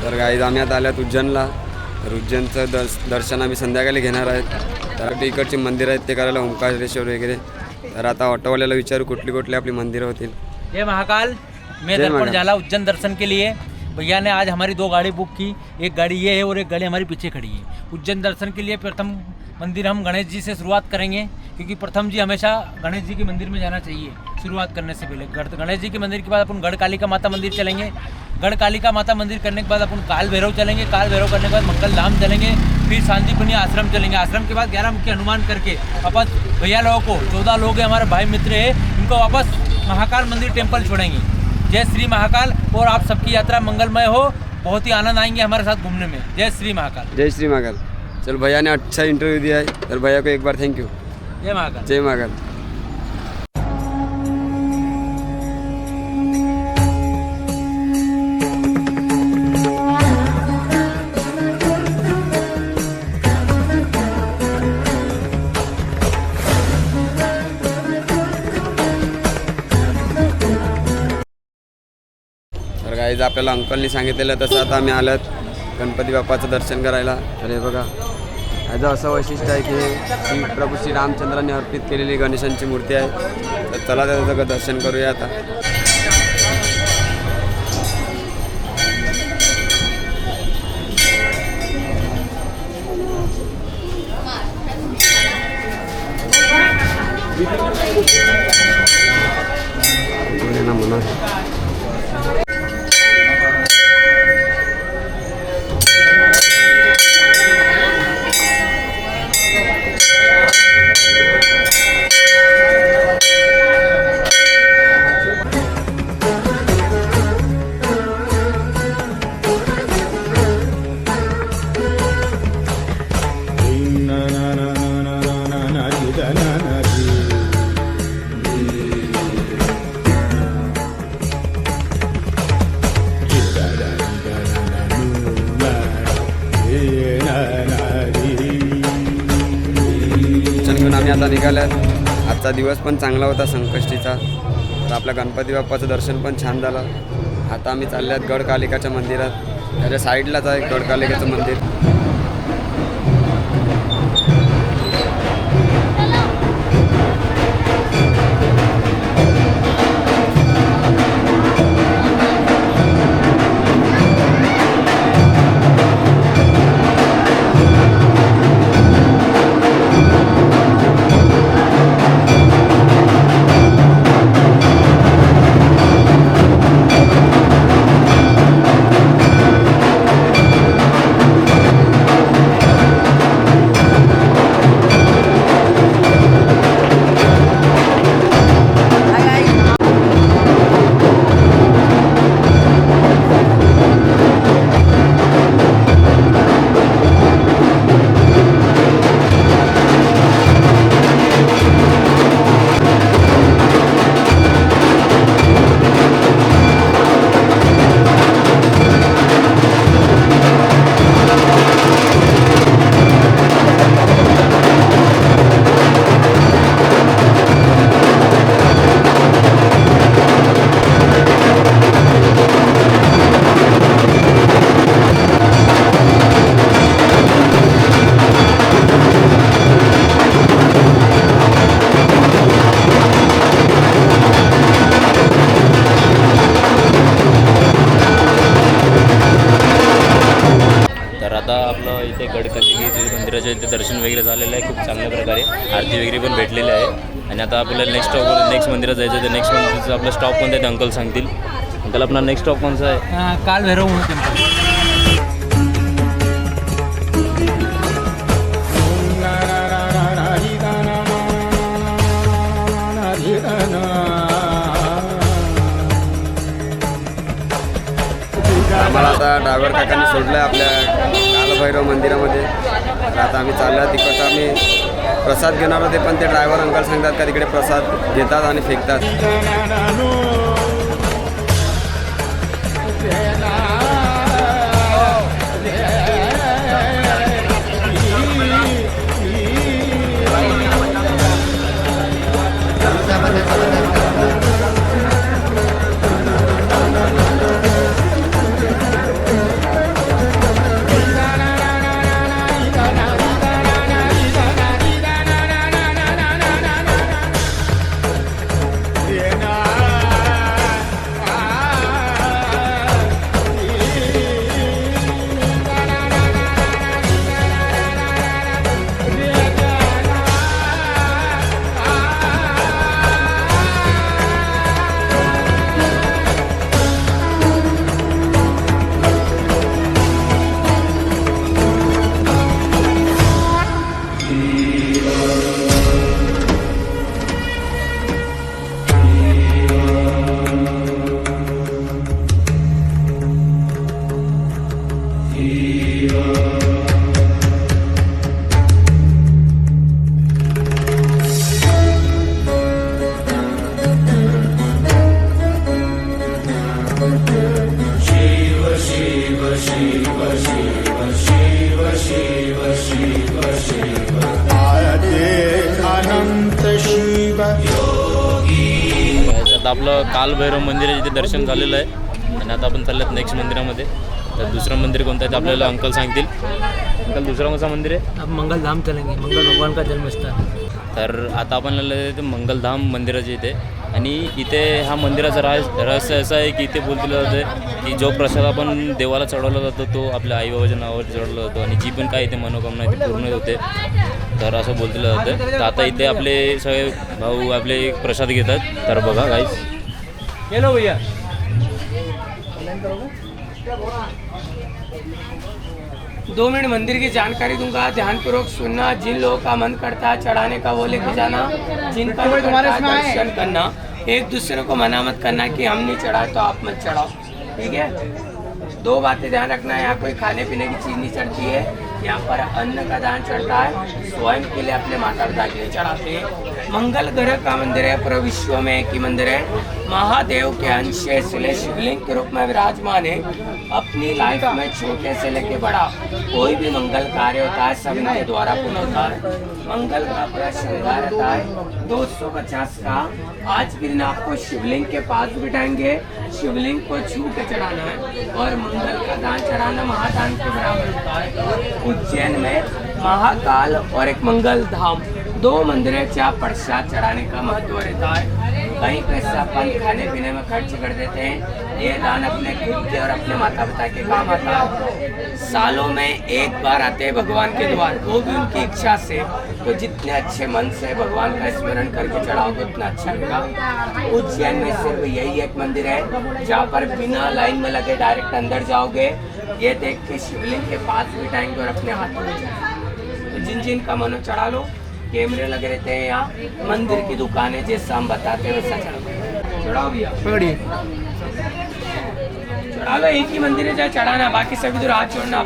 तर गाईज आम्ही आता आल्यात उज्जैनला. तर उज्जैनचं दर्शन आम्ही संध्याकाळी घेणार आहेत. तर इकडची मंदिर आहेत ते करायला ओंकारेश्वर वगैरे. तर आता ऑटोवाल्याला विचारू कुठली कुठली आपली मंदिरं होतील. जय महाकाल, मैं दर्पण झाला उज्जैन दर्शन के लिए। भैया ने आज हमारी 2 गाड़ी बुक की, एक गाड़ी ये है और एक गाड़ी हमारी पीछे खड़ी है। उज्जैन दर्शन के लिए प्रथम मंदिर हम गणेश जी से शुरुआत करेंगे, क्योंकि प्रथम जी हमेशा गणेश जी के मंदिर में जाना चाहिए शुरुआत करने से पहले। गणेश जी के मंदिर के बाद अपन गढ़कालिका माता मंदिर चलेंगे। गढ़कालिका माता मंदिर करने के बाद अपन काल भैरव चलेंगे। काल भैरव करने के बाद मंगल धाम चलेंगे। फिर सांदीपनी आश्रम चलेंगे। आश्रम के बाद 11 मुखी हनुमान करके वापस भैया लोगों को 14 लोग हैं हमारे भाई मित्र है, इनको वापस महाकाल मंदिर टेम्पल छोड़ेंगे। जय श्री महाकाल। और आप सबकी यात्रा मंगलमय हो, बहुत ही आनंद आएंगे हमारे साथ घूमने में। जय श्री महाकाल। जय श्री महाकाल। चल भैया ने अच्छा इंटरव्यू दिया है, तर भैया को एक बार थैंक यू। जय महाकाल। जय महाकाल। तर गाईज आपल्याला अंकलनी सांगितलेलं तसं आता आम्ही आलोत गणपती बाप्पाचं दर्शन करायला. तर हे बघा, ह्याचं असं वैशिष्ट्य आहे की प्रभू श्री रामचंद्रांनी अर्पित केलेली गणेशांची मूर्ती आहे. तर चला त्याचं दर्शन करूया आता. म्हणा आम्ही आता निघाल्यात. आजचा दिवस पण चांगला होता संकष्टीचा. तर आपल्या गणपती बाप्पाचं दर्शन पण छान झालं. आता आम्ही चालल्यात गडकालिकाच्या मंदिरात. त्याच्या साईडलाच आहे गडकालिकाचं मंदिर. इथे गडकालिका मंदिराच्या इथे दर्शन वगैरे झालेलं आहे. खूप चांगल्या प्रकारे आरती वगैरे पण भेटलेली आहे. आणि आता आपल्याला नेक्स्ट मंदिरात जायचं आहे. तर नेक्स्ट मंदिराचं आपलं स्टॉप कोणता आहे ते अंकल सांगतील. अंकल आपला नेक्स्ट स्टॉप कोणता आहे? काल भैरव टेम्पल. आम्हाला आता ड्रायव्हर काकांनी सोडलं आहे आपल्या कालभैरव मंदिरामध्ये. तर आता आम्ही चाललो आहे तिकडचं. आम्ही प्रसाद घेणार होते, पण ते ड्रायव्हर अंकल सांगतात का तिकडे प्रसाद घेतात आणि फेकतात. आता आपलं कालभैरव मंदिर आहे, जिथे दर्शन झालेलं आहे आणि आता आपण चालल्यात नेक्स्ट मंदिरामध्ये. तर दुसरं मंदिर कोणतं आहे ते आपल्याला अंकल सांगतील. अंकल दुसरं कोणतं मंदिर आहे? अब मंगलधाम चलेंगे, मंगल भगवान का जन्मस्थान. तर आता आपण आलेलं ते मंगलधाम मंदिराच्या इथे. आणि इथे हा मंदिराचा रहस्य असं आहे की इथे बोललं जातं की जो प्रसाद आपण देवाला चढवला जातो तो आपल्या आईबाबाच्या नावावर चढवला जातो आणि जी पण काय इथे मनोकामना ती पूर्ण होते. तर असं बोललं जातं. तर आता इथे आपले सगळे भाऊ आपले प्रसाद घेतात. तर बघा गाईस, हेलो भैया. 2 मिनट मंदिर की जानकारी दूंगा, ध्यानपूर्वक सुनना. जिन लोगों का मन करता है चढ़ाने का वो लेके जाना, जिनका मन करता है दर्शन करना. एक दूसरे को मना मत करना कि हम नहीं चढ़ाए तो आप मत चढ़ाओ, ठीक है. 2 बातें ध्यान रखना. यहाँ कोई खाने पीने की चीज़ नहीं चढ़ती है. यहाँ पर अन्न का दान चढ़ता है, स्वयं के लिए अपने माता पिता के लिए चढ़ाते हैं. मंगल ग्रह का मंदिर है, पूरे विश्व में एक ही मंदिर है. महादेव के अंश से इसलिए शिवलिंग के रूप में विराजमान है. अपनी लाइफ में छोटे से लेके बड़ा कोई भी मंगल कार्य होता है सब इनके द्वारा पूर्ण होता है. मंगल का पूरा श्रृंगार रहता है 250 का. आज के दिन आपको शिवलिंग के पास बिठाएंगे, शिवलिंग को छू के चढ़ाना है और मंगल का दान चढ़ाना महादान के बराबर होता है. उज्जैन में महाकाल और एक मंगल धाम 2 मंदिरों प्रसाद चढ़ाने का महत्व रहता है. कई पैसा अपन खाने पीने में खर्च कर देते हैं. ये दान अपने खुद के और अपने माता पिता के काम आता है. सालों में एक बार आते हैं भगवान के द्वार, वो भी उनकी इच्छा से. तो जितने अच्छे मन से भगवान का स्मरण करके चढ़ाओगे उतना अच्छा लगेगा. उज्जैन में सिर्फ यही एक मंदिर है जहाँ पर बिना लाइन में लगे डायरेक्ट अंदर जाओगे. ये देख के शिवलिंग के पास बिठाएंगे और अपने हाथ में तो जिन जिन का मनो चढ़ा लो. कैमरे लगे रहते हैं यहाँ. मंदिर की दुकान है, जैसा हम बताते हैं वैसा चढ़ाओ भैया. चढ़ा लो. एक ही मंदिर है जहाँ चढ़ाना, बाकी सभी दूर हाथ छोड़ना.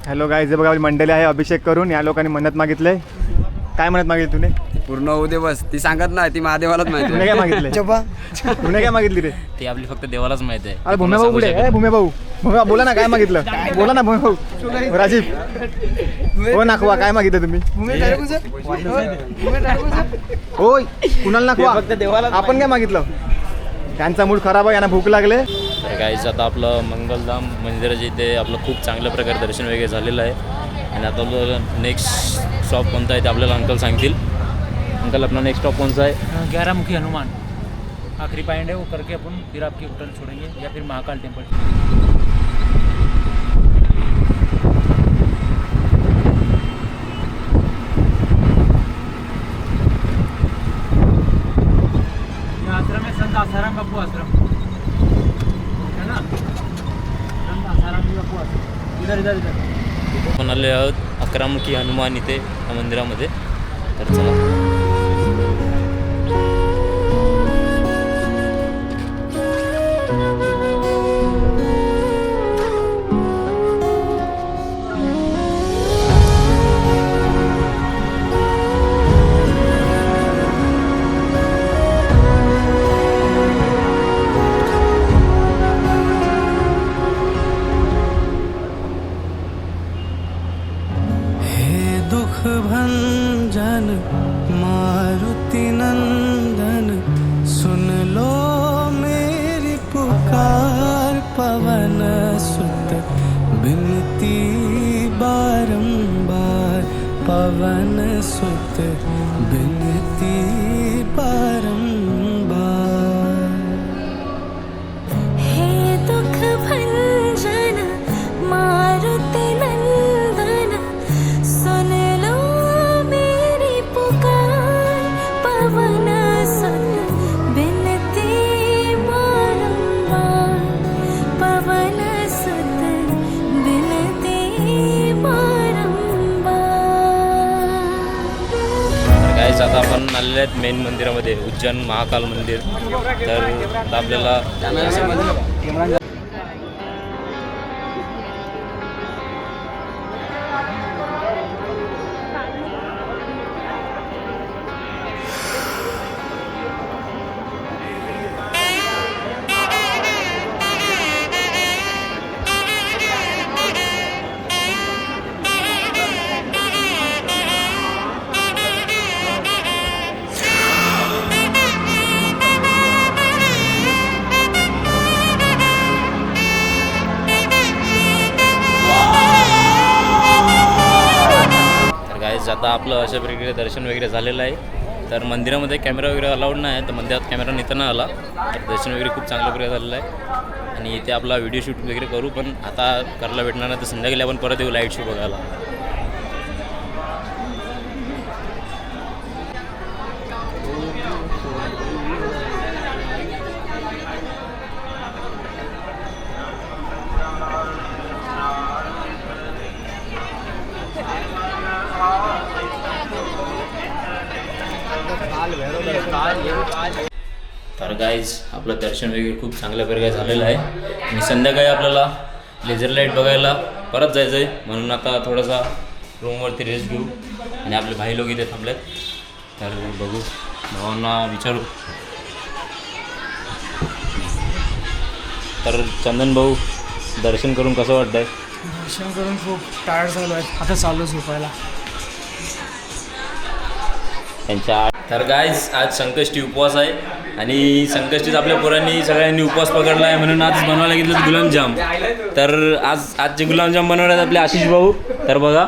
हॅलो गाईज, बघा आपली मंडळी आहे. अभिषेक करून या लोकांनी मन्नत मागितले. काय मन्नत मागितली तुने? पूर्ण होऊ दे बस. ती सांगत नाही, ती महादेवालाच माहिती तुने काय मागितले तुने काय मागितली रे? ते आपली फक्त देवालाच माहिती आहे. अरे भूमे भाऊ कुठे आहे? भूमे भाऊ बोला ना काय मागितलं, बोला ना भूमे भाऊ. राजीव हो नाखवा काय मागितलं तुम्ही? होय कुणाला नाखवा फक्त देवाला. आपण काय मागितलं? त्यांचा मूड खराब आहे, यांना भूक लागले. तर काहीच आता आपलं मंगलधाम मंदिराच्या इथे आपलं खूप चांगल्या प्रकारे दर्शन वगैरे झालेलं आहे. आणि आता आपलं नेक्स्ट स्टॉप कोणता आहे ते आपल्याला अंकल सांगतील. अंकल अपना नेक्स्ट स्टॉप कौन सा है? 11 मुखी हनुमान आखिरी पॉइंट है, वो करके अपन फिर आपकी होटल छोड़ेंगे या फिर महाकाल टेम्पल. आश्रम है संत आसाराम बापू आश्रम है ना, संत आसाराम बापू आश्रम. इधर इधर इधर आपण आले आहोत 11 मुखी हनुमान इथे या मंदिरामध्ये. तर चला. भंजन मारुति नंदन सुन लो मेरी पुकार. पवन सुत बिनती बारंबार, पवन सुत बिनती बारंबार. हे दुख भंजन मारुति नंदन सुन लो मेरी पुकार. पवन सुत बिनती बारंबार, पवन सुत बिनती बारंबार. तर काहीच आता आपण आलेले आहेत मेन मंदिरामध्ये, उज्जैन महाकाल मंदिर. तर आता आपल्याला आता आपलं अशा प्रकारे दर्शन वगैरे झालेलं आहे. तर मंदिरामध्ये कॅमेरा वगैरे अलाउड नाही आहे, तर मंदिरात कॅमेरा नेता नाही आला. तर दर्शन वगैरे खूप चांगल्या प्रकारे झालेलं आहे. आणि इथे आपला व्हिडिओ शूट वगैरे करू, पण आता करायला भेटणार नाही. तर संध्याकाळी आपण परत येऊ लाईट शो बघायला. तर गाईज आपलं दर्शन वगैरे खूप चांगल्या प्रकारे झालेलं आहे. आणि संध्याकाळी आपल्याला लेझर लाईट बघायला परत जायचं आहे, म्हणून आता थोडासा रूमवरती रेस्ट घेऊ. आणि आपले भाई लोक इथे थांबलेत, तर बघू, भावांना विचारू. तर चंदन भाऊ, दर्शन करून कसं वाटतंय? दर्शन करून खूप टायर्ड झालो आहे, आता चालू झोपायला. त्यांच्या तर गाईज आज संकष्टी उपवास आहे. आणि संकष्टीत आपल्या पोरांनी सगळ्यांनी उपवास पकडला आहे, म्हणून आज बनवायला घेतलं गुलाबजाम. तर आजचे गुलाबजाम बनवले आपले आशिष भाऊ. तर बघा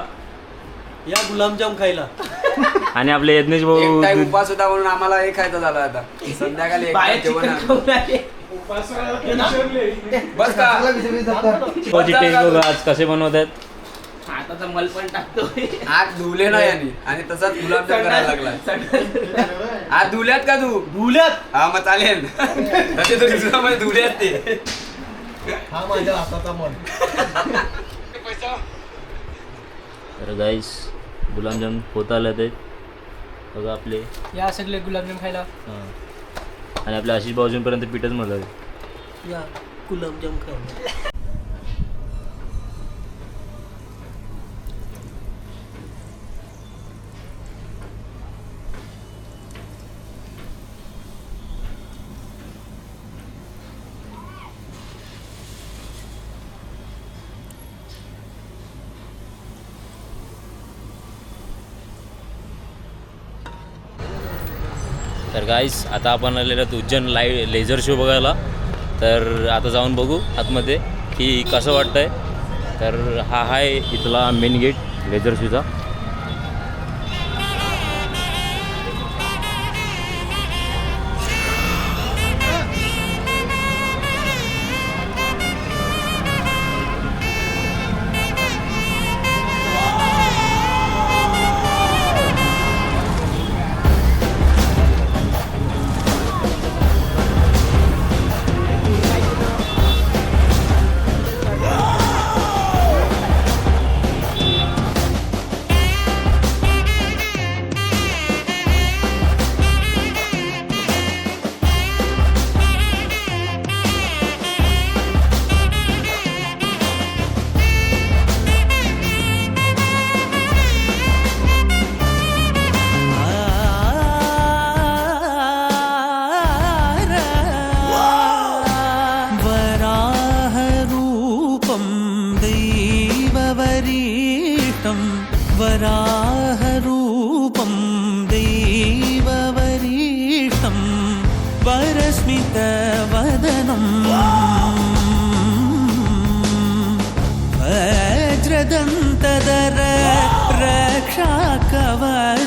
या गुलाबजाम खायला. आणि आपले यज्ञेश भाऊ. उपवास होता म्हणून आम्हाला हे खायचं झालं. आता संध्याकाळी बस का टेस्ट बघा आज कसे बनवत आहेत. आता तर मल पण टाकतो. आज धुले नाही आणि तसाच गुलाबजाम करायला लागला. आज धुल्यात का तू? धुल्यात. हा मग चालेल. तसे तर दुसऱ्यामध्ये धुल्यात ते. हा माझ्या हाताचा मन. तर गाईस गुलाबजाम होत आले आहेत बघा आपले. या सगळे गुलाबजाम खायला. हां. आणि आपल्या आशिष भाऊजींपर्यंत पीठच मिळालं. या गुलाबजाम खायला. तर गाईस आता आपण आलेलो आहोत उज्जैन लेझर शो बघायला. तर आता जाऊन बघू आतमध्ये की कसं वाटतंय. तर हा आहे इथला मेन गेट लेझर शोचा. वराहरूपं दैववरीष्टं वराहरूपं दैववरीष्टं वरस्मितवदनं वज्रदन्तधर रक्षाकवच